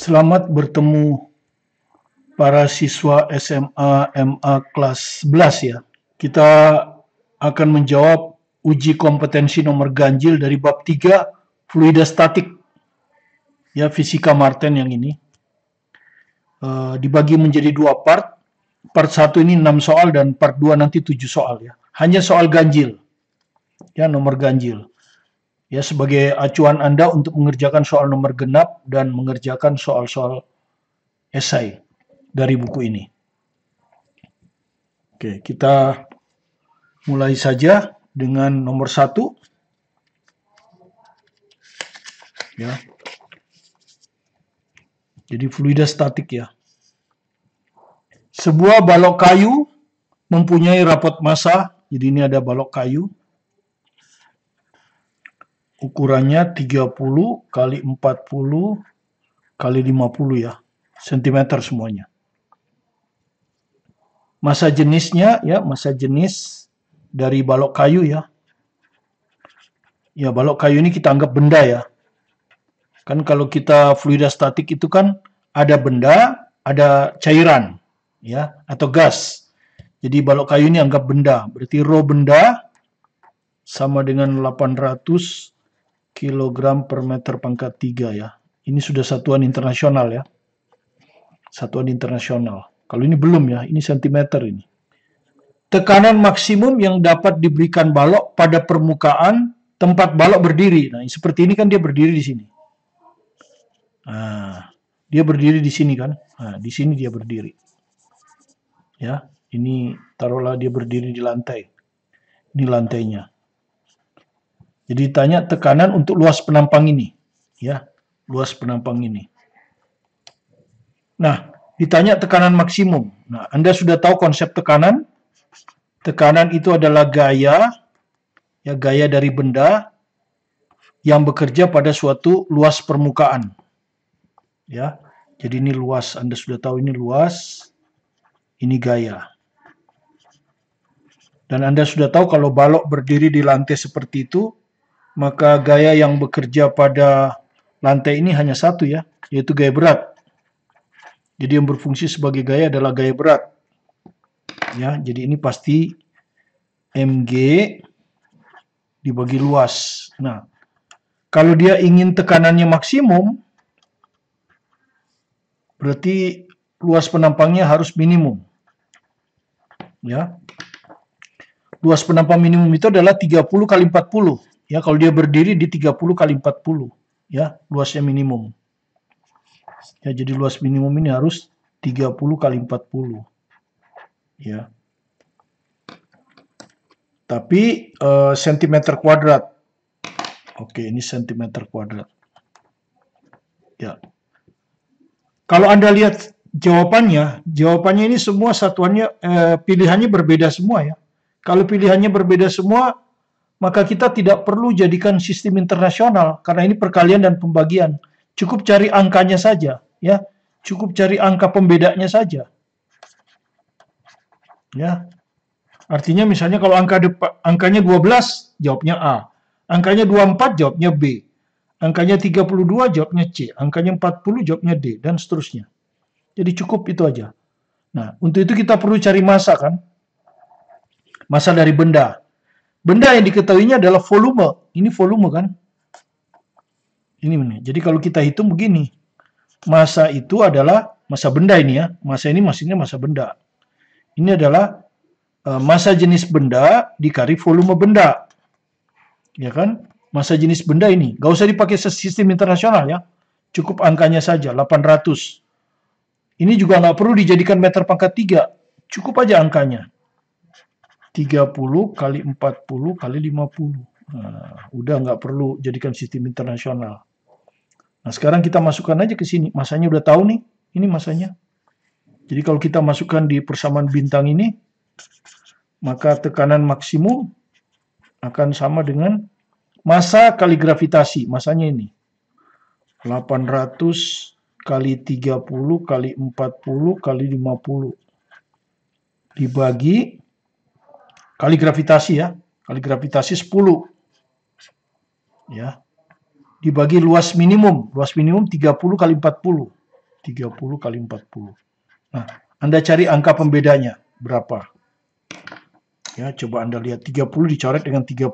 Selamat bertemu para siswa SMA MA kelas 11 ya. Kita akan menjawab uji kompetensi nomor ganjil dari bab 3 fluida statik. Ya, fisika Martin yang ini. Dibagi menjadi 2 part. Part 1 ini 6 soal dan part 2 nanti 7 soal ya. Hanya soal ganjil. Ya, nomor ganjil. Ya, sebagai acuan Anda untuk mengerjakan soal nomor genap dan mengerjakan soal-soal esai dari buku ini. Oke, kita mulai saja dengan nomor 1. Ya. Jadi fluida statik ya. Sebuah balok kayu mempunyai rapot massa. Jadi ini ada balok kayu. Ukurannya 30 kali 40 kali 50 ya. Sentimeter semuanya. Massa jenisnya ya, massa jenis dari balok kayu ya. Ya, balok kayu ini kita anggap benda ya. Kan kalau kita fluida statik itu kan ada benda, ada cairan ya, atau gas. Jadi balok kayu ini anggap benda. Berarti rho benda sama dengan 800 kg per meter pangkat 3 ya. Ini sudah satuan internasional ya. Satuan internasional. Kalau ini belum ya, ini sentimeter ini. Tekanan maksimum yang dapat diberikan balok pada permukaan tempat balok berdiri. Nah, seperti ini kan dia berdiri di sini. Nah, dia berdiri di sini kan. Nah, di sini dia berdiri. Ya, ini taruhlah dia berdiri di lantai. Ini lantainya. Jadi ditanya tekanan untuk luas penampang ini. Ya, luas penampang ini. Nah, ditanya tekanan maksimum. Nah, Anda sudah tahu konsep tekanan. Tekanan itu adalah gaya, ya, gaya dari benda yang bekerja pada suatu luas permukaan. Ya, jadi ini luas. Anda sudah tahu ini luas, ini gaya. Dan Anda sudah tahu kalau balok berdiri di lantai seperti itu, maka gaya yang bekerja pada lantai ini hanya satu ya, yaitu gaya berat. Jadi yang berfungsi sebagai gaya adalah gaya berat. Ya, jadi ini pasti mg dibagi luas. Nah, kalau dia ingin tekanannya maksimum, berarti luas penampangnya harus minimum. Ya. Luas penampang minimum itu adalah 30 kali 40. Ya, kalau dia berdiri di 30 kali 40. Ya, luasnya minimum. Ya, jadi luas minimum ini harus 30 kali 40. Ya. Tapi sentimeter kuadrat. Oke, ini sentimeter kuadrat. Ya. Kalau Anda lihat jawabannya ini semua satuannya, pilihannya berbeda semua ya. Kalau pilihannya berbeda semua, maka kita tidak perlu jadikan sistem internasional, karena ini perkalian dan pembagian. Cukup cari angkanya saja, ya. Cukup cari angka pembedanya saja. Ya. Artinya misalnya kalau angkanya 12, jawabnya A. Angkanya 24, jawabnya B. Angkanya 32, jawabnya C. Angkanya 40, jawabnya D. Dan seterusnya. Jadi cukup itu aja. Nah, untuk itu kita perlu cari massa kan. Massa dari benda. Benda yang diketahuinya adalah volume. Ini volume kan. Ini. Jadi kalau kita hitung begini. Massa itu adalah massa benda ini ya. Massa ini maksudnya massa benda. Ini adalah massa jenis benda dikali volume benda. Ya kan? Massa jenis benda ini. Gak usah dipakai sistem internasional ya. Cukup angkanya saja. 800. Ini juga nggak perlu dijadikan meter pangkat 3. Cukup aja angkanya. 30 kali 40 kali 50. Nah, udah nggak perlu jadikan sistem internasional. Nah, sekarang kita masukkan aja ke sini. Masanya udah tahu nih. Ini masanya. Jadi kalau kita masukkan di persamaan bintang ini, maka tekanan maksimum akan sama dengan massa kali gravitasi. Masanya ini. 800 kali 30 kali 40 kali 50. Dibagi kali gravitasi ya, kali gravitasi 10. Ya. Dibagi luas minimum 30 kali 40. 30 kali 40. Nah, Anda cari angka pembedanya berapa? Ya, coba Anda lihat 30 dicoret dengan 30.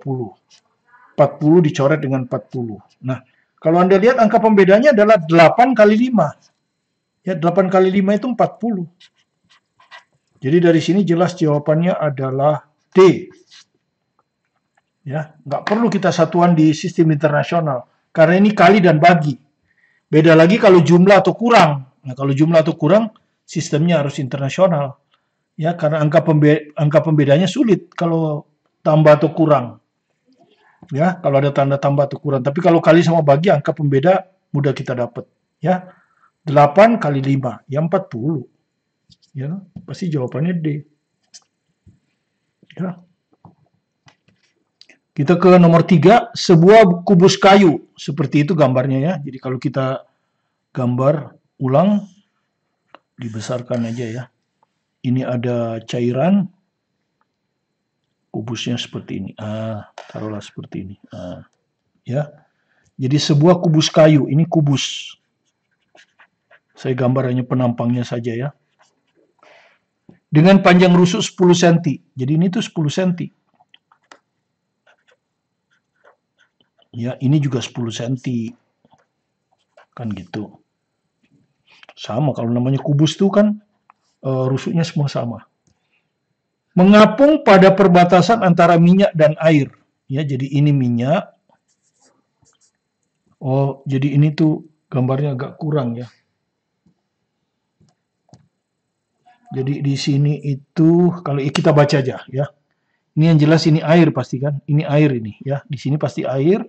40 dicoret dengan 40. Nah, kalau Anda lihat angka pembedanya adalah 8 kali 5. Ya, 8 kali 5 itu 40. Jadi dari sini jelas jawabannya adalah D. Ya, nggak perlu kita satuan di sistem internasional. Karena ini kali dan bagi. Beda lagi kalau jumlah atau kurang. Nah, kalau jumlah atau kurang, sistemnya harus internasional. Ya, karena angka pembedanya sulit kalau tambah atau kurang. Ya, kalau ada tanda tambah atau kurang. Tapi kalau kali sama bagi, angka pembeda mudah kita dapat. Ya, 8 kali 5, ya 40. Ya, pasti jawabannya D. Ya. Kita ke nomor 3, sebuah kubus kayu. Seperti itu gambarnya ya. Jadi kalau kita gambar ulang, dibesarkan aja ya. Ini ada cairan, kubusnya seperti ini. Taruhlah seperti ini. Ya. Jadi sebuah kubus kayu, ini kubus. Saya gambar hanya penampangnya saja ya. Dengan panjang rusuk 10 cm. Jadi ini tuh 10 cm. Ya, ini juga 10 cm. Kan gitu. Sama, kalau namanya kubus tuh kan rusuknya semua sama. Mengapung pada perbatasan antara minyak dan air. Ya, jadi ini minyak. Oh, jadi ini tuh gambarnya agak kurang ya. Jadi di sini itu kalau kita baca aja ya. Ini yang jelas ini air pasti kan. Ini air ini ya. Di sini pasti air.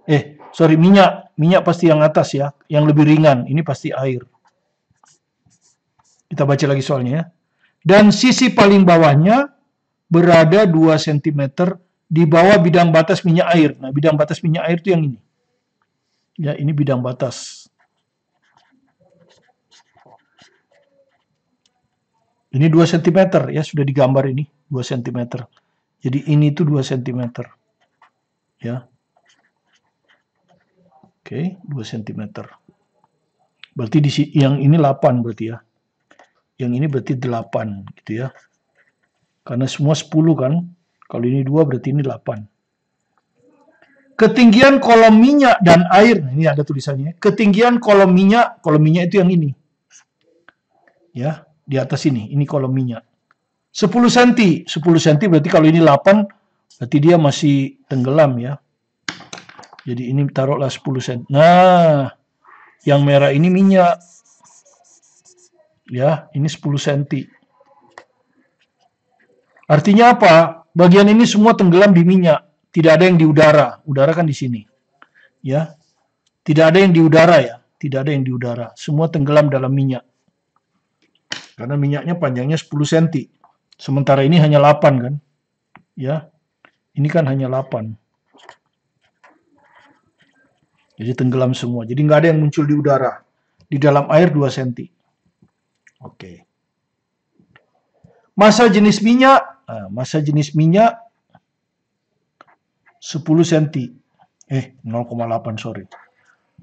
Minyak. Minyak pasti yang atas ya. Yang lebih ringan. Ini pasti air. Kita baca lagi soalnya ya. Dan sisi paling bawahnya berada 2 cm di bawah bidang batas minyak air. Nah, bidang batas minyak air itu yang ini. Ya, ini bidang batas. Ini 2 cm ya, sudah digambar ini 2 cm. Jadi ini tuh 2 cm. Ya. Oke, 2 cm. Berarti yang ini 8 berarti ya. Yang ini berarti 8 gitu ya. Karena semua 10 kan. Kalau ini 2 berarti ini 8. Ketinggian kolom minyak dan air. Ini ada tulisannya. Ketinggian kolom minyak itu yang ini. Ya, di atas ini. Ini kolom minyak. 10 cm. 10 cm berarti kalau ini 8 berarti dia masih tenggelam ya. Jadi ini taruhlah 10 cm. Nah, yang merah ini minyak. Ya, ini 10 cm. Artinya apa? Bagian ini semua tenggelam di minyak. Tidak ada yang di udara. Udara kan di sini. Ya. Tidak ada yang di udara ya. Tidak ada yang di udara. Semua tenggelam dalam minyak. Karena minyaknya panjangnya 10 cm. Sementara ini hanya 8 kan. Ya. Ini kan hanya 8. Jadi tenggelam semua. Jadi nggak ada yang muncul di udara. Di dalam air 2 cm. Oke. Massa jenis minyak. Massa jenis minyak 10 cm. 0,8 sorry.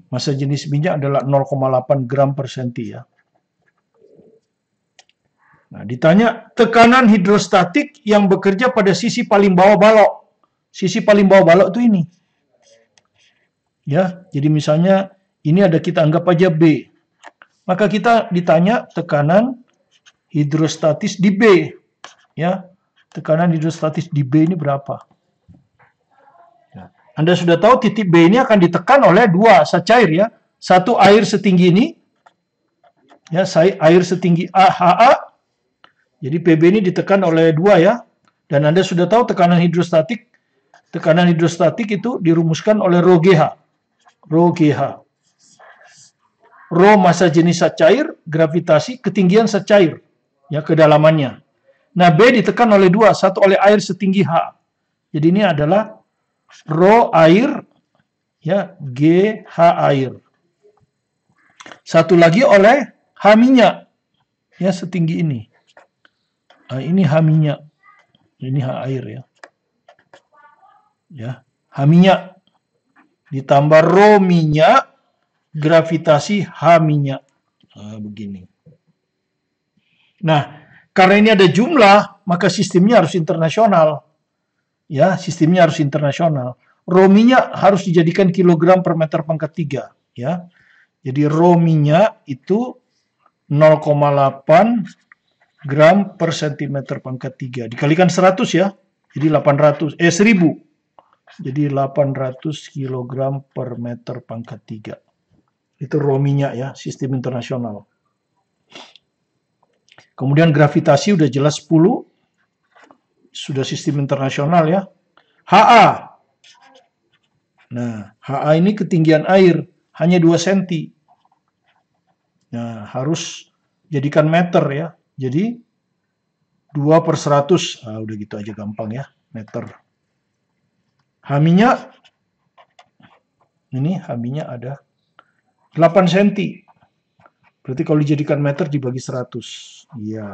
Massa jenis minyak adalah 0,8 gram per senti ya. Nah, ditanya tekanan hidrostatik yang bekerja pada sisi paling bawah balok. Sisi paling bawah balok itu ini. Ya, jadi misalnya ini ada kita anggap aja B. Maka kita ditanya tekanan hidrostatis di B. Ya, tekanan hidrostatis di B ini berapa? Ya. Anda sudah tahu titik B ini akan ditekan oleh 2 zat cair ya. Satu air setinggi ini. Ya, air setinggi HA. Jadi PB ini ditekan oleh 2 ya. Dan Anda sudah tahu tekanan hidrostatik itu dirumuskan oleh rho GH. Rho GH. Rho massa jenis zat cair, gravitasi, ketinggian zat cair. Ya, kedalamannya. Nah, B ditekan oleh 2, satu oleh air setinggi H. Jadi ini adalah rho air, ya, GH air. Satu lagi oleh H minyak, ya, setinggi ini. Nah, ini H minyak. Ini H air ya. Ya, H minyak. Ditambah rho minyak, gravitasi H minyak. Nah, begini. Nah, karena ini ada jumlah, maka sistemnya harus internasional. Ya, sistemnya harus internasional. Rho minyak harus dijadikan kilogram per meter pangkat 3. Ya. Jadi rho minyak itu 0,8 gram per sentimeter pangkat 3. Dikalikan 100 ya. Jadi 1000. Jadi 800 kilogram per meter pangkat 3. Itu rho minyak ya, sistem internasional. Kemudian gravitasi udah jelas 10. Sudah sistem internasional ya. HA. Nah, HA ini ketinggian air hanya 2 cm. Nah, harus jadikan meter ya. Jadi 2/100. Nah, udah gitu aja gampang ya, meter. H minyak. Ini H minyak ada 8 cm. Berarti kalau dijadikan meter dibagi 100. Iya.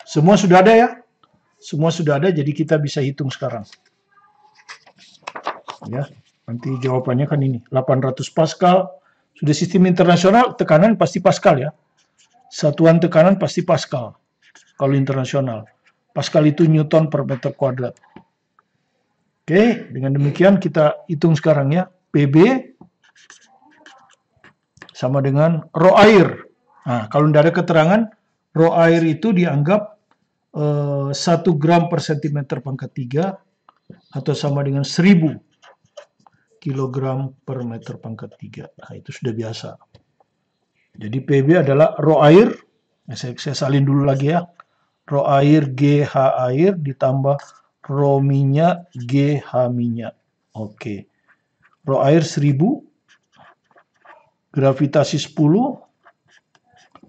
Semua sudah ada ya? Semua sudah ada, jadi kita bisa hitung sekarang. Ya, nanti jawabannya kan ini, 800 Pascal. Sudah sistem internasional, tekanan pasti Pascal ya. Satuan tekanan pasti Pascal. Kalau internasional. Pascal itu Newton per meter kuadrat. Oke, dengan demikian kita hitung sekarang ya. PB sama dengan rho air. Nah, kalau tidak ada keterangan, rho air itu dianggap 1 gram per sentimeter pangkat 3 atau sama dengan 1000 kilogram per meter pangkat 3. Nah, itu sudah biasa. Jadi PB adalah rho air. Saya salin dulu lagi ya. Rho air GH air ditambah rho minyak GH minyak. Oke. Rho air 1000. Gravitasi 10.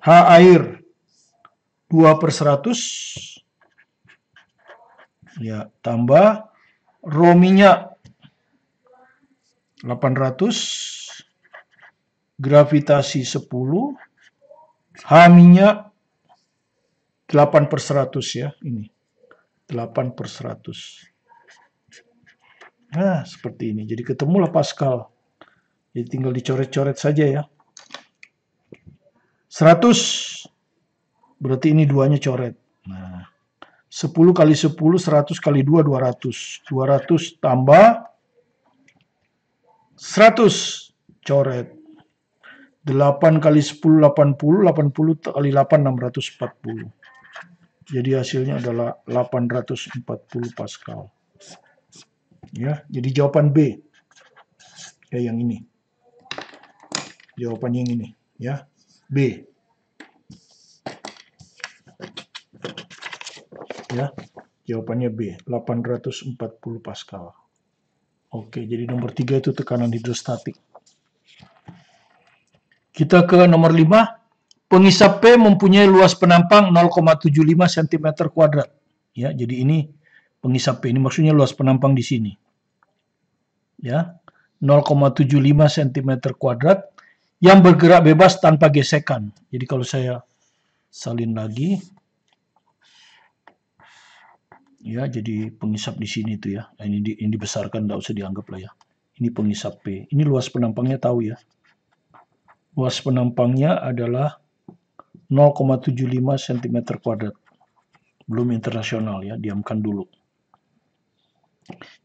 H air 2/100. Ya, tambah rho minyak 800. Gravitasi 10. H minyak 8/100 ya, ini. 8/100. Nah, seperti ini. Jadi ketemulah Pascal. Jadi tinggal dicoret-coret saja ya. 100. Berarti ini duanya coret. Nah, 10 kali 10, 100 kali 2, 200. 200 tambah 100 coret. 8 kali 10, 80. 80 kali 8, 640. Jadi hasilnya adalah 840 Pascal. Ya, jadi jawaban B. Ya, yang ini. Jawabannya yang ini, ya. B. Ya, jawabannya B, 840 Pascal. Oke, jadi nomor 3 itu tekanan hidrostatik. Kita ke nomor 5. Pengisap P mempunyai luas penampang 0,75 cm kuadrat. Ya, jadi ini pengisap P, ini maksudnya luas penampang di sini. Ya, 0,75 cm kuadrat yang bergerak bebas tanpa gesekan. Jadi kalau saya salin lagi, ya, jadi pengisap di sini tuh ya. Nah, ini dibesarkan, tidak usah dianggap lah ya. Ini pengisap P. Ini luas penampangnya tahu ya. Luas penampangnya adalah 0,75 cm kuadrat. Belum internasional ya, diamkan dulu.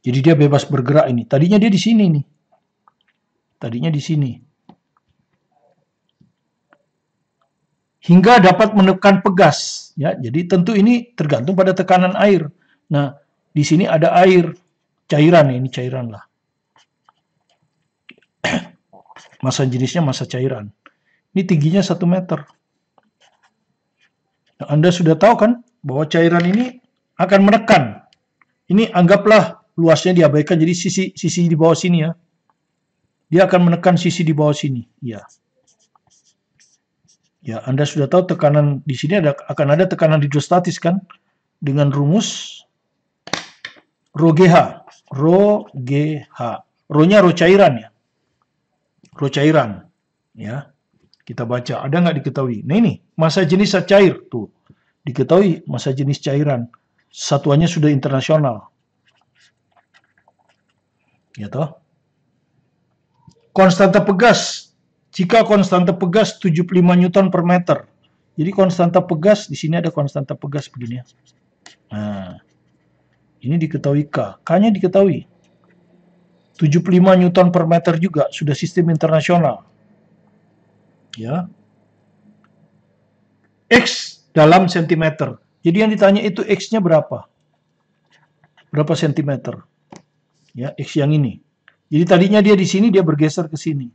Jadi dia bebas bergerak ini. Tadinya dia di sini nih. Tadinya di sini. Hingga dapat menekan pegas. Ya, jadi tentu ini tergantung pada tekanan air. Nah, di sini ada air, cairan ya, ini cairan lah. Massa jenisnya massa cairan. Ini tingginya 1 meter. Nah, Anda sudah tahu kan bahwa cairan ini akan menekan. Ini anggaplah luasnya diabaikan, jadi sisi di bawah sini ya. Dia akan menekan sisi di bawah sini. Ya. Ya, Anda sudah tahu tekanan di sini akan ada tekanan hidrostatis kan, dengan rumus rho GH. Rho GH. Rho-nya rho cairan ya. Rho cairan. Ya. Kita baca, ada nggak diketahui? Nah ini, massa jenis cair. Tuh, diketahui massa jenis cairan. Satuannya sudah internasional. Ya toh? Konstanta pegas Jika konstanta pegas 75 Newton per meter. Jadi konstanta pegas, di sini ada konstanta pegas begini ya. Nah, ini diketahui K. K-nya diketahui. 75 Newton per meter juga, sudah sistem internasional. Ya. X dalam sentimeter. Jadi yang ditanya itu X-nya berapa? Berapa sentimeter? Ya, X yang ini. Jadi tadinya dia di sini, dia bergeser ke sini.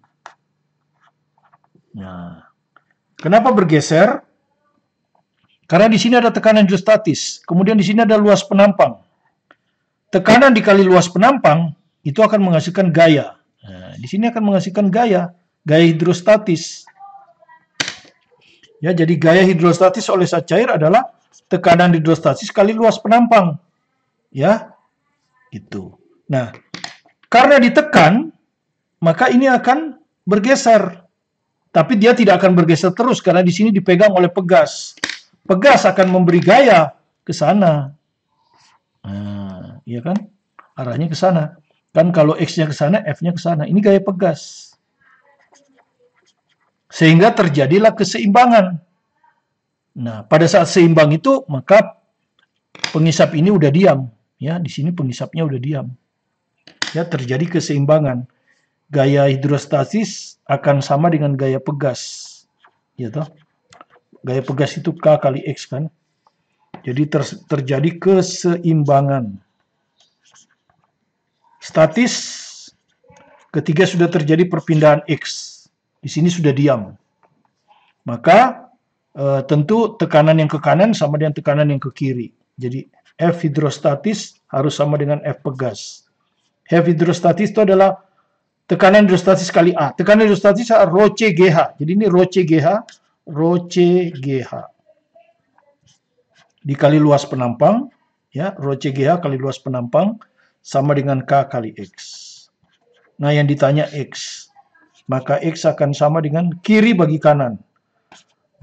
Nah, kenapa bergeser? Karena di sini ada tekanan hidrostatis, kemudian di sini ada luas penampang. Tekanan dikali luas penampang itu akan menghasilkan gaya. Nah, di sini akan menghasilkan gaya hidrostatis. Ya, jadi gaya hidrostatis oleh zat cair adalah tekanan hidrostatis kali luas penampang. Ya, gitu. Nah, karena ditekan, maka ini akan bergeser. Tapi dia tidak akan bergeser terus karena di sini dipegang oleh pegas. Pegas akan memberi gaya ke sana. Nah, iya kan? Arahnya ke sana. Kan kalau X-nya ke sana, F-nya ke sana. Ini gaya pegas. Sehingga terjadilah keseimbangan. Nah, pada saat seimbang itu, maka pengisap ini udah diam. Ya, di sini pengisapnya udah diam. Ya, terjadi keseimbangan. Gaya hidrostatis akan sama dengan gaya pegas. Ya toh? Gaya pegas itu K kali X kan. Jadi terjadi keseimbangan. Statis ketika sudah terjadi perpindahan X. Di sini sudah diam. Maka tentu tekanan yang ke kanan sama dengan tekanan yang ke kiri. Jadi F hidrostatis harus sama dengan F pegas. F hidrostatis itu adalah tekanan hidrostatis kali A. Tekanan hidrostatis adalah rho C GH. Jadi ini rho C GH. Rho C GH dikali luas penampang, ya, rho C GH kali luas penampang sama dengan K kali X. Nah, yang ditanya X, maka X akan sama dengan kiri bagi kanan.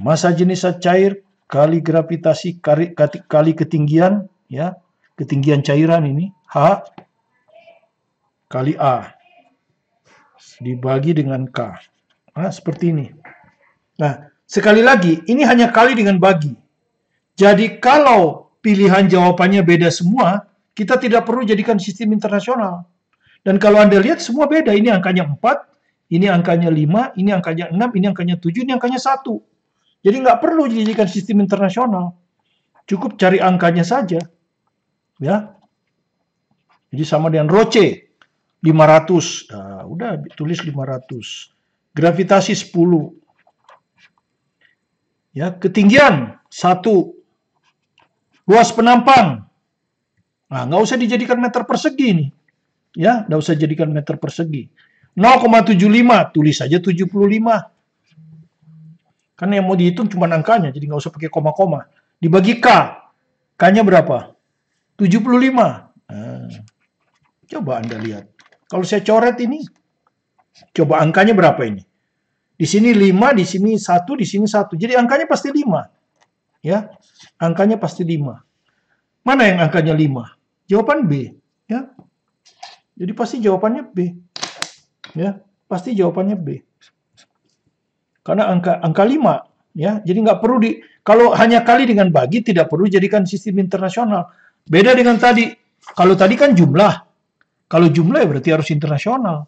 Massa jenis zat cair kali gravitasi kali ketinggian, ya, ketinggian cairan ini H kali A dibagi dengan K. Nah, seperti ini. Nah, sekali lagi, ini hanya kali dengan bagi. Jadi kalau pilihan jawabannya beda semua, kita tidak perlu jadikan sistem internasional. Dan kalau Anda lihat semua beda. Ini angkanya 4, ini angkanya 5, ini angkanya 6, ini angkanya 7, ini angkanya 1. Jadi nggak perlu dijadikan sistem internasional. Cukup cari angkanya saja. Ya. Jadi sama dengan rho C, 500. Nah, udah tulis 500. Gravitasi 10. Ya, ketinggian 1. Luas penampang. Nah, nggak usah dijadikan meter persegi nih. Ya, nggak usah jadikan meter persegi. 0,75, tulis saja 75. Karena yang mau dihitung cuma angkanya, jadi nggak usah pakai koma-koma. Dibagi K. K-nya berapa? 75. Nah, coba Anda lihat. Kalau saya coret ini, coba angkanya berapa ini? Di sini 5, di sini 1, di sini 1. Jadi angkanya pasti 5. Ya, angkanya pasti 5. Mana yang angkanya 5? Jawaban B. Ya. Jadi pasti jawabannya B. Ya, pasti jawabannya B. Karena angka 5. Ya, jadi nggak perlu kalau hanya kali dengan bagi, tidak perlu jadikan sistem internasional. Beda dengan tadi. Kalau tadi kan jumlah. Kalau jumlah ya berarti harus internasional.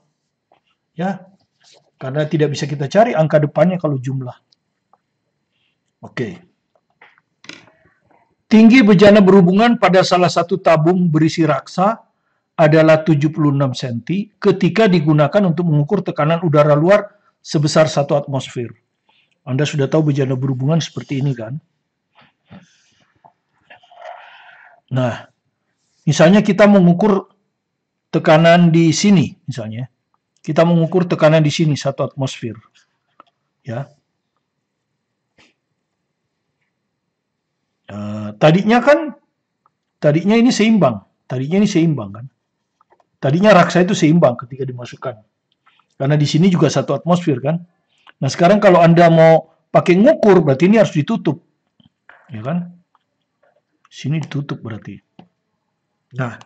Ya. Karena tidak bisa kita cari angka depannya kalau jumlah. Oke. Tinggi bejana berhubungan pada salah satu tabung berisi raksa adalah 76 cm ketika digunakan untuk mengukur tekanan udara luar sebesar 1 atmosfer. Anda sudah tahu bejana berhubungan seperti ini kan? Nah, misalnya kita mengukur tekanan di sini misalnya. Kita mengukur tekanan di sini 1 atmosfer. Ya. Tadinya ini seimbang. Tadinya ini seimbang kan. Tadinya raksa itu seimbang ketika dimasukkan. Karena di sini juga 1 atmosfer kan. Nah, sekarang kalau Anda mau pakai ngukur berarti ini harus ditutup. Ya kan? Sini ditutup berarti. Nah,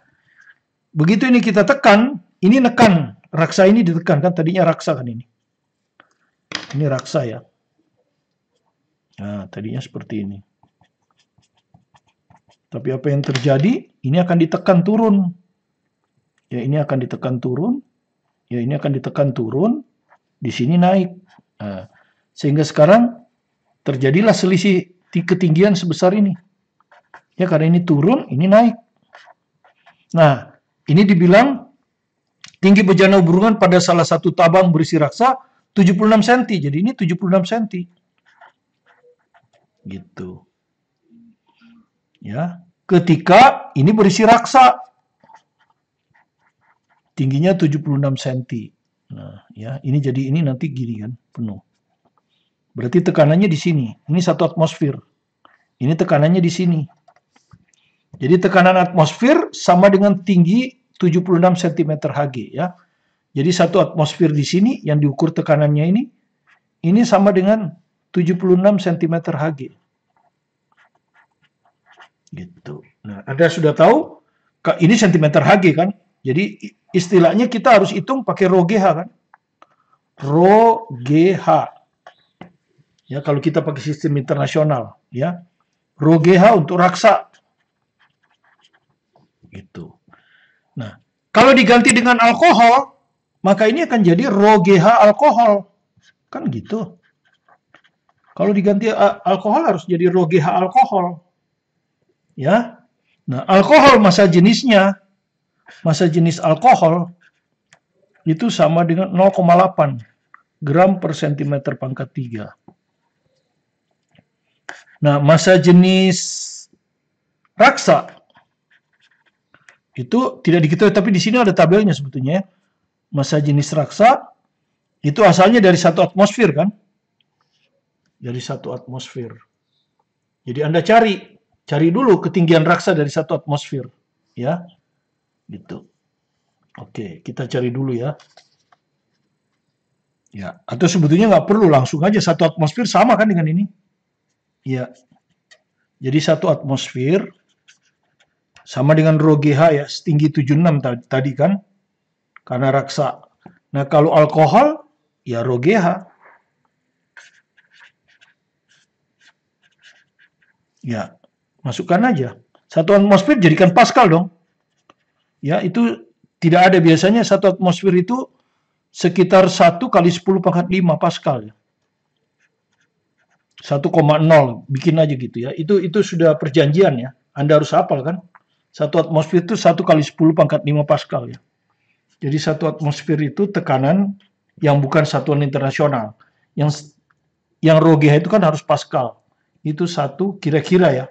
begitu ini kita tekan, ini nekan. Raksa ini ditekan kan, tadinya raksa kan ini. Ini raksa ya. Nah, tadinya seperti ini. Tapi apa yang terjadi? Ini akan ditekan turun. Ya, ini akan ditekan turun. Ya, ini akan ditekan turun. Di sini naik. Nah, sehingga sekarang terjadilah selisih ketinggian sebesar ini. Ya, karena ini turun, ini naik. Nah, ini dibilang tinggi bejana hubungan pada salah satu tabang berisi raksa 76 cm. Jadi ini 76 cm. Gitu. Ya, ketika ini berisi raksa tingginya 76 cm. Nah, ya, ini jadi ini nanti gini kan, penuh. Berarti tekanannya di sini. Ini 1 atmosfer. Ini tekanannya di sini. Jadi tekanan atmosfer sama dengan tinggi 76 cm Hg ya. Jadi 1 atmosfer di sini yang diukur tekanannya ini sama dengan 76 cm Hg. Gitu. Nah, Anda sudah tahu ini cm Hg kan? Jadi istilahnya kita harus hitung pakai rho GH kan? Rho GH. Ya, kalau kita pakai sistem internasional ya. Rho GH untuk raksa. Gitu. Nah, kalau diganti dengan alkohol, maka ini akan jadi rho GH alkohol. Kan gitu. Kalau diganti alkohol harus jadi rho GH alkohol. Ya. Nah, alkohol massa jenisnya, massa jenis alkohol itu sama dengan 0,8 gram per centimeter pangkat 3. Nah, massa jenis raksa itu tidak diketahui, tapi di sini ada tabelnya sebetulnya. Massa jenis raksa itu asalnya dari 1 atmosfer kan? Dari 1 atmosfer. Jadi Anda cari dulu ketinggian raksa dari 1 atmosfer, ya. Gitu. Oke, kita cari dulu ya. Ya, atau sebetulnya nggak perlu, langsung aja 1 atmosfer sama kan dengan ini? Ya. Jadi 1 atmosfer sama dengan rho GH ya, setinggi 76 tadi kan, karena raksa. Nah, kalau alkohol, ya rho GH. Ya, masukkan aja. 1 atmosfer jadikan Pascal dong. Ya, itu tidak ada, biasanya 1 atmosfer itu sekitar 1 kali 10 pangkat 5 Pascal ya. 1,0, bikin aja gitu ya. Itu sudah perjanjian ya. Anda harus hafal kan? 1 atmosfer itu 1 kali 10 pangkat 5 Pascal ya. Jadi 1 atmosfer itu tekanan yang bukan satuan internasional. Yang rho GH itu kan harus Pascal. Itu 1 kira-kira ya.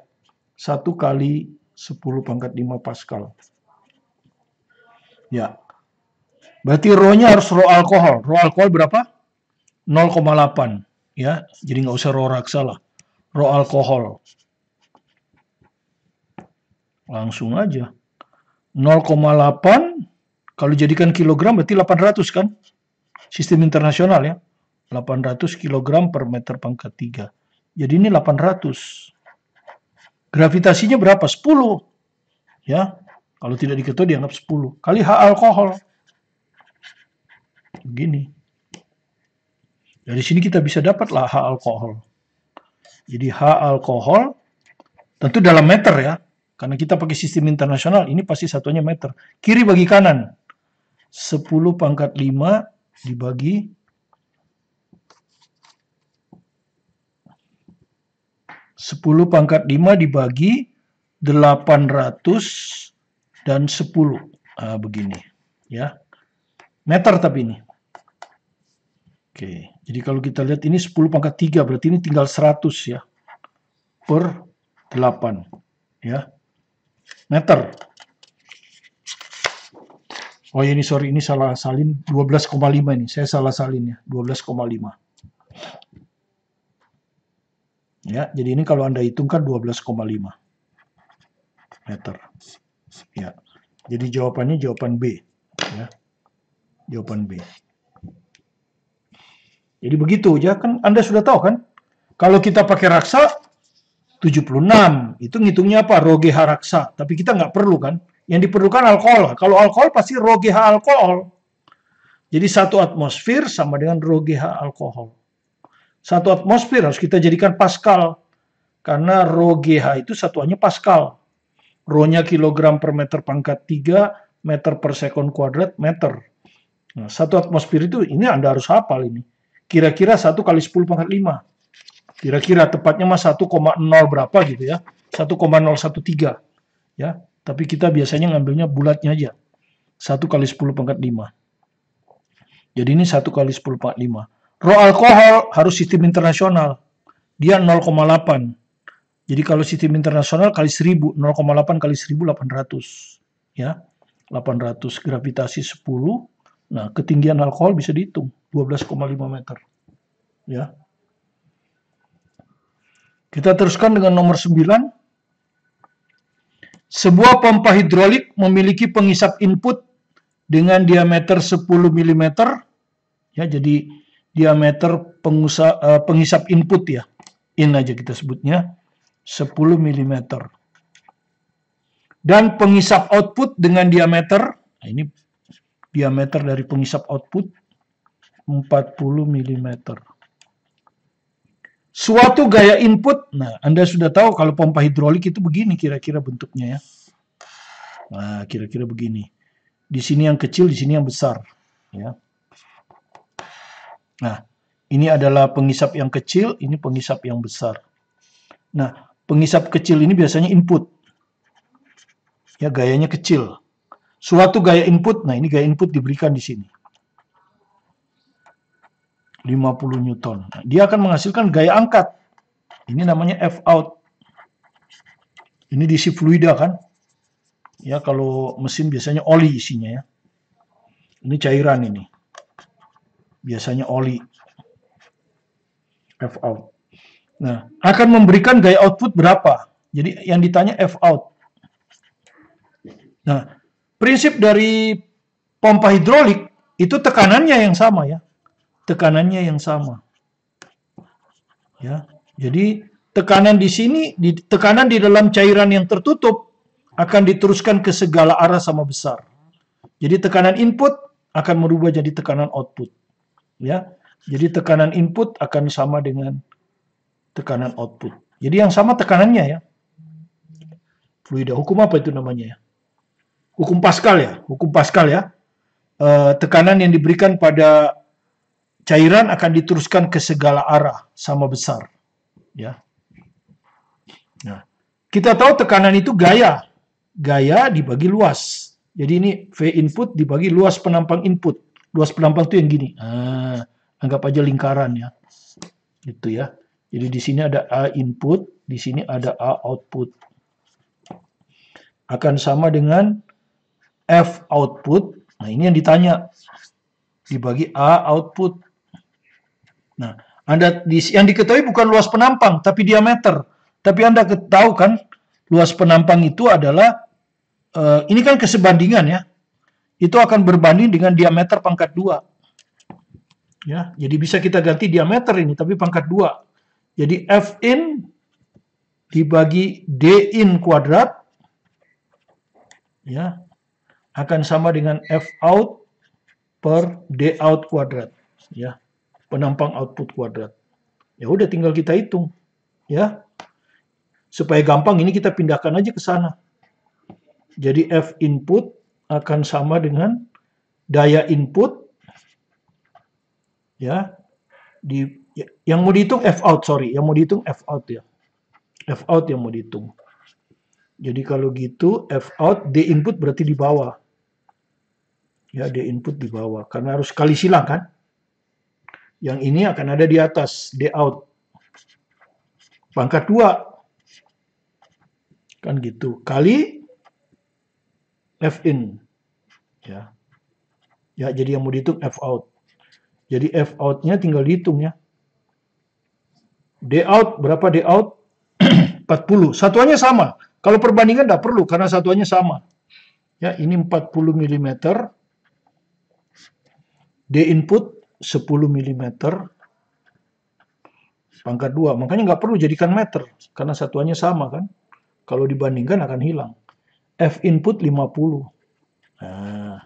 1 kali 10 pangkat 5 Pascal. Ya. Berarti rho-nya harus rho alkohol. Rho alkohol berapa? 0,8. Ya, jadi nggak usah rho raksa lah. Rho alkohol. Langsung aja. 0,8 kalau jadikan kilogram berarti 800 kan? Sistem internasional ya. 800 kilogram per meter pangkat 3. Jadi ini 800. Gravitasinya berapa? 10. Ya. Kalau tidak diketahui dianggap 10. Kali H alkohol. Begini. Dari sini kita bisa dapatlah H alkohol. Jadi H alkohol tentu dalam meter ya. Karena kita pakai sistem internasional, ini pasti satunya meter. Kiri bagi kanan. 10 pangkat 5 dibagi 10 pangkat 5 dibagi 800 dan 10. Nah, begini. Ya. Meter tapi ini. Oke, jadi kalau kita lihat ini 10 pangkat 3, berarti ini tinggal 100 ya. Per 8. Ya. Meter. Oh ini sorry, ini salah salin 12,5 ini. Saya salah salin ya, 12,5. Ya, jadi ini kalau Anda hitungkan 12,5 meter. Ya. Jadi jawabannya jawaban B, ya. Jawaban B. Jadi begitu ya, kan Anda sudah tahu kan? Kalau kita pakai raksa 76, itu ngitungnya apa? Rho GH raksa. Tapi kita nggak perlu kan? Yang diperlukan alkohol. Kalau alkohol pasti rho GH alkohol. Jadi 1 atmosfer sama dengan rho GH alkohol. 1 atmosfer harus kita jadikan Pascal. Karena rho GH itu satuannya Pascal. Rho-nya kilogram per meter pangkat 3, meter per sekon kuadrat, meter. Nah, 1 atmosfer itu, ini Anda harus hafal ini. Kira-kira 1 kali 10 pangkat 5. Kira-kira tepatnya mah 1,0 berapa gitu ya. 1,013. Ya, tapi kita biasanya ngambilnya bulatnya aja. 1 kali 10 pangkat 5. Jadi ini 1 kali 10 pangkat 5. Rho alkohol harus sistem internasional. Dia 0,8. Jadi kalau sistem internasional kali 1000, 0,8 kali 1000, 800. Ya, 800 gravitasi 10. Nah, ketinggian alkohol bisa dihitung, 12,5 meter. Ya. Kita teruskan dengan nomor 9. Sebuah pompa hidrolik memiliki pengisap input dengan diameter 10 mm. Ya, jadi diameter pengisap input ya. In aja kita sebutnya. 10 mm. Dan pengisap output dengan diameter, nah ini diameter dari pengisap output 40 mm. Suatu gaya input, nah Anda sudah tahu kalau pompa hidrolik itu begini kira-kira bentuknya ya. Nah, kira-kira begini. Di sini yang kecil, di sini yang besar. Ya. Nah, ini adalah pengisap yang kecil, ini pengisap yang besar. Nah, pengisap kecil ini biasanya input. Ya, gayanya kecil. Suatu gaya input, nah ini gaya input diberikan di sini. 50 Newton. Nah, dia akan menghasilkan gaya angkat. Ini namanya F out. Ini diisi fluida kan? Ya, kalau mesin biasanya oli isinya ya. Ini cairan ini. Biasanya oli. F out. Nah, akan memberikan gaya output berapa? Jadi yang ditanya F out. Nah, prinsip dari pompa hidrolik itu tekanannya yang sama ya. Tekanannya yang sama. Ya. Jadi tekanan di sini, tekanan di dalam cairan yang tertutup akan diteruskan ke segala arah sama besar. Jadi tekanan input akan merubah jadi tekanan output. Ya. Jadi tekanan input akan sama dengan tekanan output. Jadi yang sama tekanannya ya. Fluida. Hukum apa itu namanya ya? Hukum Pascal ya. Hukum Pascal ya. Tekanan yang diberikan pada cairan akan diteruskan ke segala arah sama besar. Ya. Nah, kita tahu tekanan itu gaya. Gaya dibagi luas. Jadi ini V input dibagi luas penampang input. Luas penampang itu yang gini. Nah, anggap aja lingkaran ya. Gitu ya. Jadi di sini ada A input, di sini ada A output. Akan sama dengan F output. Nah, ini yang ditanya. Dibagi A output. Nah, yang diketahui bukan luas penampang, tapi diameter. Tapi Anda tahu kan, luas penampang itu adalah, ini kan kesebandingan ya. Itu akan berbanding dengan diameter pangkat 2. Ya, jadi bisa kita ganti diameter ini, tapi pangkat 2. Jadi F in dibagi D in kuadrat, ya, akan sama dengan F out per D out kuadrat. Ya. Penampang output kuadrat. Ya udah tinggal kita hitung. Ya. Supaya gampang ini kita pindahkan aja ke sana. Jadi F input akan sama dengan daya input ya yang mau dihitung F out, sorry, yang mau dihitung F out ya. F out yang mau dihitung. Jadi kalau gitu F out D input berarti di bawah. Ya, D input di bawah karena harus kali silang kan? Yang ini akan ada di atas, D out. Pangkat 2. Kan gitu. Kali F in. Ya. Ya, jadi yang mau dihitung F out. Jadi F out-nya tinggal dihitung ya. D out, berapa D out? 40. Satuannya sama. Kalau perbandingan tidak perlu, karena satuannya sama. Ya, ini 40 mm. D input 10 mm pangkat 2. Makanya nggak perlu jadikan meter, karena satuannya sama kan. Kalau dibandingkan akan hilang. F input 50. Nah,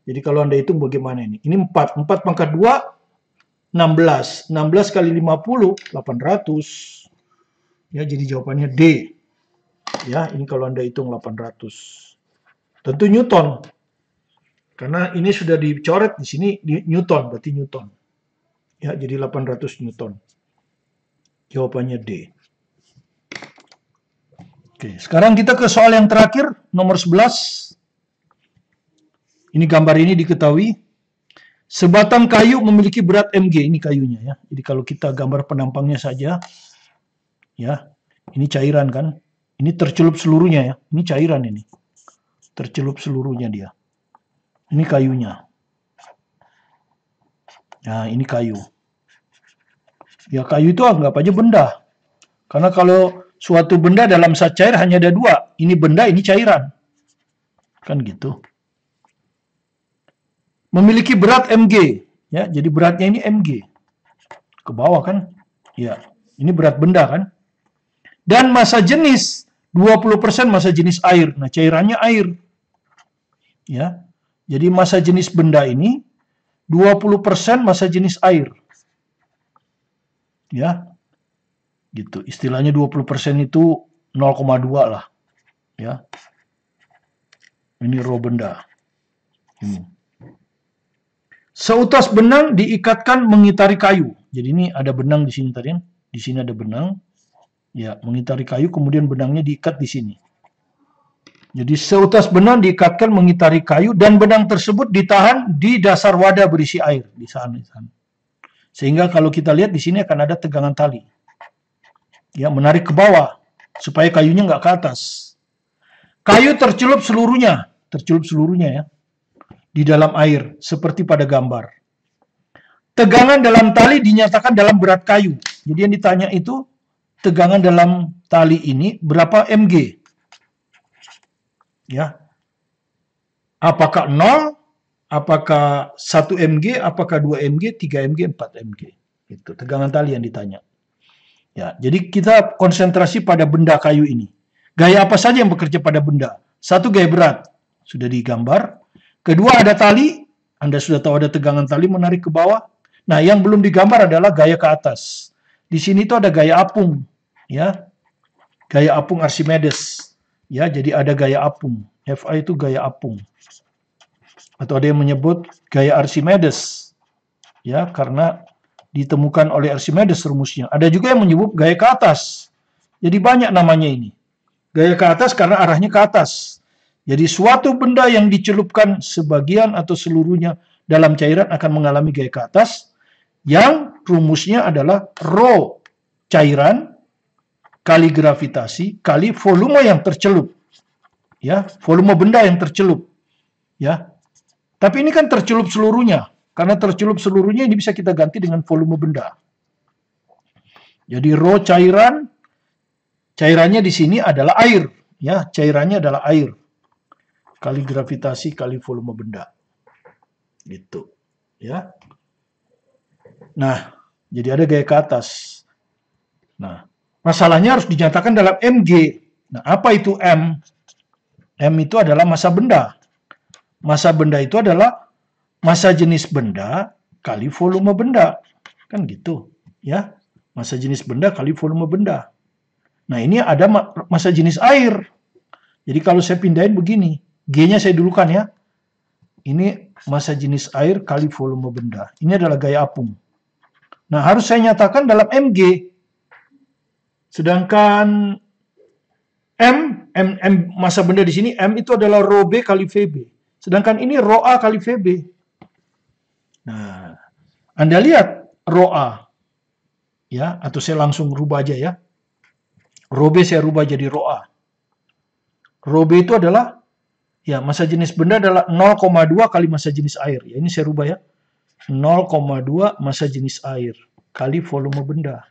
jadi kalau Anda hitung bagaimana ini? Ini 4. 4 pangkat 2 16. 16 kali 50, 800. Ya, jadi jawabannya D. Ya, ini kalau Anda hitung 800. Tentu Newton. Karena ini sudah dicoret di sini di Newton, berarti Newton. Ya, jadi 800 Newton. Jawabannya D. Oke, sekarang kita ke soal yang terakhir, nomor 11. Ini gambar ini diketahui. Sebatang kayu memiliki berat mg, ini kayunya ya. Jadi kalau kita gambar penampangnya saja, ya, ini cairan kan. Ini tercelup seluruhnya ya. Ini cairan ini. Tercelup seluruhnya dia. Ini kayunya. Nah, ini kayu. Ya, kayu itu anggap aja benda. Karena kalau suatu benda dalam zat cair hanya ada dua. Ini benda, ini cairan. Kan gitu. Memiliki berat mg. Ya, jadi beratnya ini mg. Ke bawah kan? Ya, ini berat benda kan? Dan massa jenis 20% massa jenis air. Nah, cairannya air. Ya. Jadi massa jenis benda ini 20% massa jenis air. Ya. Gitu. Istilahnya 20% itu 0,2 lah. Ya. Ini rho benda. Ini. Seutas benang diikatkan mengitari kayu. Jadi ini ada benang di sini tadi. Di sini ada benang. Ya, mengitari kayu, kemudian benangnya diikat di sini. Jadi seutas benang diikatkan mengitari kayu dan benang tersebut ditahan di dasar wadah berisi air di sana. Sehingga kalau kita lihat di sini akan ada tegangan tali. Ya, menarik ke bawah supaya kayunya nggak ke atas. Kayu tercelup seluruhnya ya, di dalam air seperti pada gambar. Tegangan dalam tali dinyatakan dalam berat kayu. Jadi yang ditanya itu tegangan dalam tali ini berapa mg? Ya. Apakah 0? Apakah 1 mg? Apakah 2 mg? 3 mg? 4 mg? Itu tegangan tali yang ditanya. Ya, jadi kita konsentrasi pada benda kayu ini. Gaya apa saja yang bekerja pada benda? Satu, gaya berat. Sudah digambar. Kedua, ada tali. Anda sudah tahu ada tegangan tali menarik ke bawah. Nah, yang belum digambar adalah gaya ke atas. Di sini itu ada gaya apung. Ya, gaya apung Archimedes. Ya, jadi ada gaya apung. Fa itu gaya apung. Atau ada yang menyebut gaya Archimedes. Ya, karena ditemukan oleh Archimedes rumusnya. Ada juga yang menyebut gaya ke atas. Jadi banyak namanya ini. Gaya ke atas karena arahnya ke atas. Jadi suatu benda yang dicelupkan sebagian atau seluruhnya dalam cairan akan mengalami gaya ke atas. Yang rumusnya adalah rho cairan kali gravitasi kali volume yang tercelup. Ya, volume benda yang tercelup. Ya. Tapi ini kan tercelup seluruhnya. Karena tercelup seluruhnya ini bisa kita ganti dengan volume benda. Jadi rho cairan, cairannya di sini adalah air. Ya, cairannya adalah air. Kali gravitasi kali volume benda. Gitu. Ya. Nah, jadi ada gaya ke atas. Nah, masalahnya harus dinyatakan dalam mg. Nah, apa itu m? M itu adalah massa benda. Massa benda itu adalah massa jenis benda kali volume benda. Kan gitu, ya. Massa jenis benda kali volume benda. Nah, ini ada massa jenis air. Jadi kalau saya pindahin begini, G-nya saya dulukan ya. Ini massa jenis air kali volume benda. Ini adalah gaya apung. Nah, harus saya nyatakan dalam mg. Sedangkan M massa benda di sini, M itu adalah rho B kali VB. Sedangkan ini rho A kali VB. Nah, Anda lihat rho A. Ya, atau saya langsung rubah aja ya. Rho B saya rubah jadi rho A. Rho B itu adalah, ya, massa jenis benda adalah 0,2 kali massa jenis air. Ya, ini saya rubah ya. 0,2 massa jenis air kali volume benda.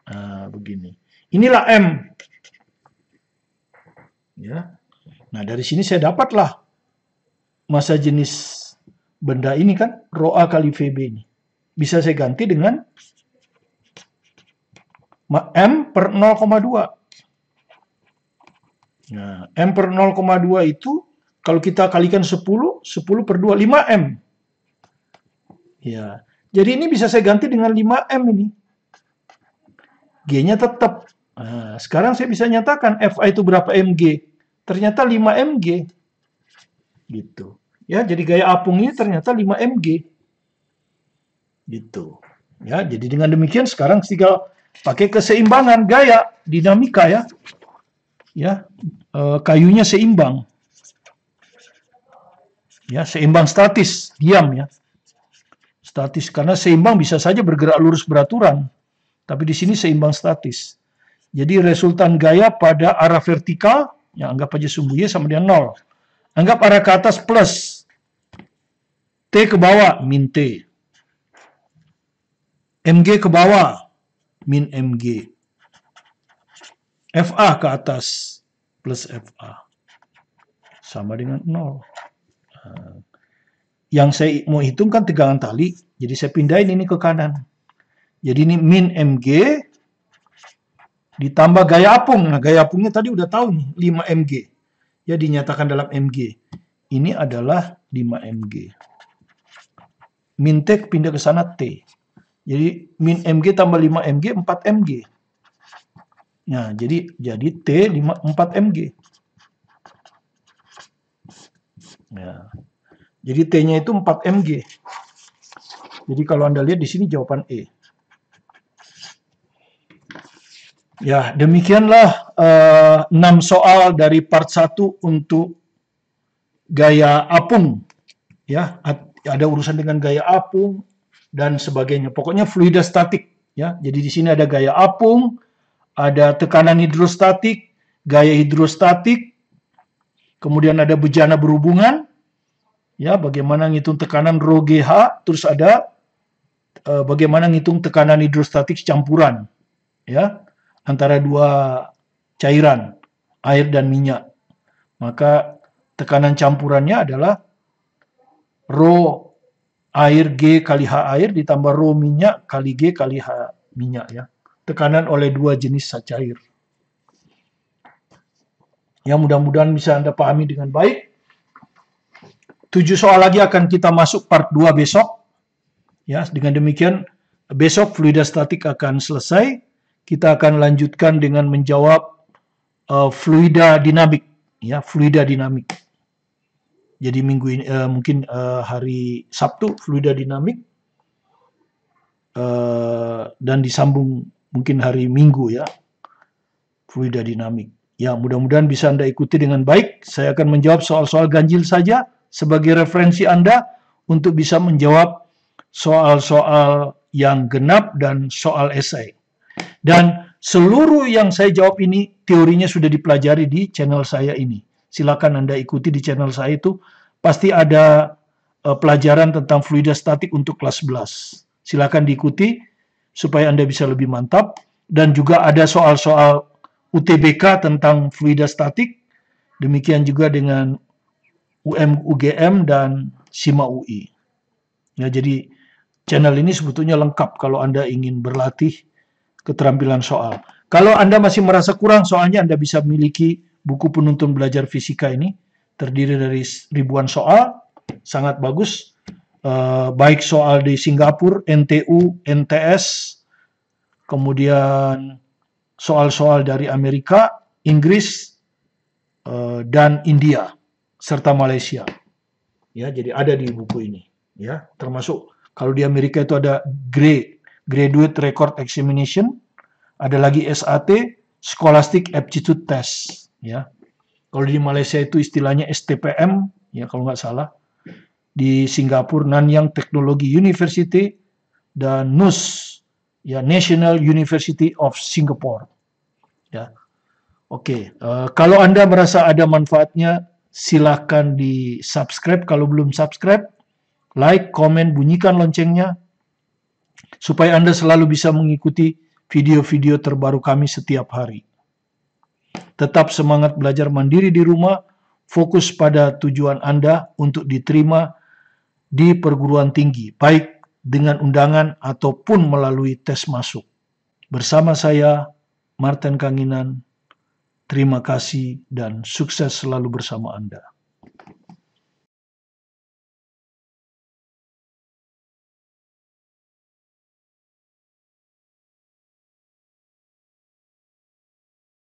Nah, begini. Inilah M. Ya. Nah, dari sini saya dapatlah massa jenis benda ini kan, rho A kali VB ini. Bisa saya ganti dengan M per 0,2. Nah, M per 0,2 itu, kalau kita kalikan 10, 10 per 2, 5M. Ya. Jadi ini bisa saya ganti dengan 5M ini. G-nya tetap. Nah, sekarang saya bisa nyatakan FA itu berapa mg. Ternyata 5 mg. Gitu. Ya, jadi gaya apung ini ternyata 5 mg. Gitu. Ya, jadi dengan demikian sekarang tinggal pakai keseimbangan gaya dinamika ya. Ya, kayunya seimbang. Ya, seimbang statis, diam ya. Statis karena seimbang bisa saja bergerak lurus beraturan. Tapi di sini seimbang statis. Jadi resultan gaya pada arah vertikal, ya anggap aja sumbu Y sama dengan 0. Anggap arah ke atas plus. T ke bawah, min T. MG ke bawah, min MG. FA ke atas, plus FA. Sama dengan 0. Yang saya mau hitung kan tegangan tali, jadi saya pindahin ini ke kanan. Jadi ini min MG ditambah gaya apung. Nah, gaya apungnya tadi udah tahu nih, 5 mg. Ya, dinyatakan dalam mg. Ini adalah 5 mg. Min T pindah ke sana T. Jadi min mg tambah 5 mg 4 mg. Nah, jadi T 4 mg. Ya. Jadi T-nya itu 4 mg. Jadi kalau Anda lihat di sini jawaban E. Ya, demikianlah 6 soal dari part 1 untuk gaya apung. Ya, ada urusan dengan gaya apung dan sebagainya. Pokoknya fluida statik. Ya, jadi di sini ada gaya apung, ada tekanan hidrostatik, gaya hidrostatik, kemudian ada bejana berhubungan. Ya, bagaimana ngitung tekanan rho GH, terus ada bagaimana ngitung tekanan hidrostatik campuran. Ya, antara dua cairan, air dan minyak. Maka tekanan campurannya adalah rho air G kali H air ditambah rho minyak kali G kali H minyak ya. Tekanan oleh dua jenis cair. Ya, mudah-mudahan bisa Anda pahami dengan baik. 7 soal lagi akan kita masuk part 2 besok. Ya, dengan demikian besok fluida statik akan selesai. Kita akan lanjutkan dengan menjawab fluida dinamik, ya, fluida dinamik. Jadi minggu ini mungkin hari Sabtu fluida dinamik dan disambung mungkin hari Minggu ya fluida dinamik. Ya, mudah-mudahan bisa Anda ikuti dengan baik. Saya akan menjawab soal-soal ganjil saja sebagai referensi Anda untuk bisa menjawab soal-soal yang genap dan soal esai. Dan seluruh yang saya jawab ini teorinya sudah dipelajari di channel saya ini. Silakan Anda ikuti di channel saya itu. Pasti ada pelajaran tentang fluida statik untuk kelas 11. Silakan diikuti supaya Anda bisa lebih mantap. Dan juga ada soal-soal UTBK tentang fluida statik. Demikian juga dengan UGM dan SIMA UI. Ya, jadi channel ini sebetulnya lengkap kalau Anda ingin berlatih keterampilan soal. Kalau Anda masih merasa kurang soalnya, Anda bisa memiliki buku penuntun belajar fisika ini. Terdiri dari ribuan soal, sangat bagus. Baik soal di Singapura, NTU, NTS, kemudian soal-soal dari Amerika, Inggris, dan India, serta Malaysia. Ya, jadi ada di buku ini. Ya, termasuk kalau di Amerika itu ada Graduate Record Examination, ada lagi SAT, Scholastic Aptitude Test, ya. Kalau di Malaysia itu istilahnya STPM, ya kalau nggak salah. Di Singapura Nanyang Technology University dan NUS, ya National University of Singapore, ya. Oke, kalau Anda merasa ada manfaatnya, silakan di subscribe kalau belum subscribe, like, komen, bunyikan loncengnya, supaya Anda selalu bisa mengikuti video-video terbaru kami setiap hari. Tetap semangat belajar mandiri di rumah, fokus pada tujuan Anda untuk diterima di perguruan tinggi, baik dengan undangan ataupun melalui tes masuk. Bersama saya, Martin Kanginan, terima kasih dan sukses selalu bersama Anda.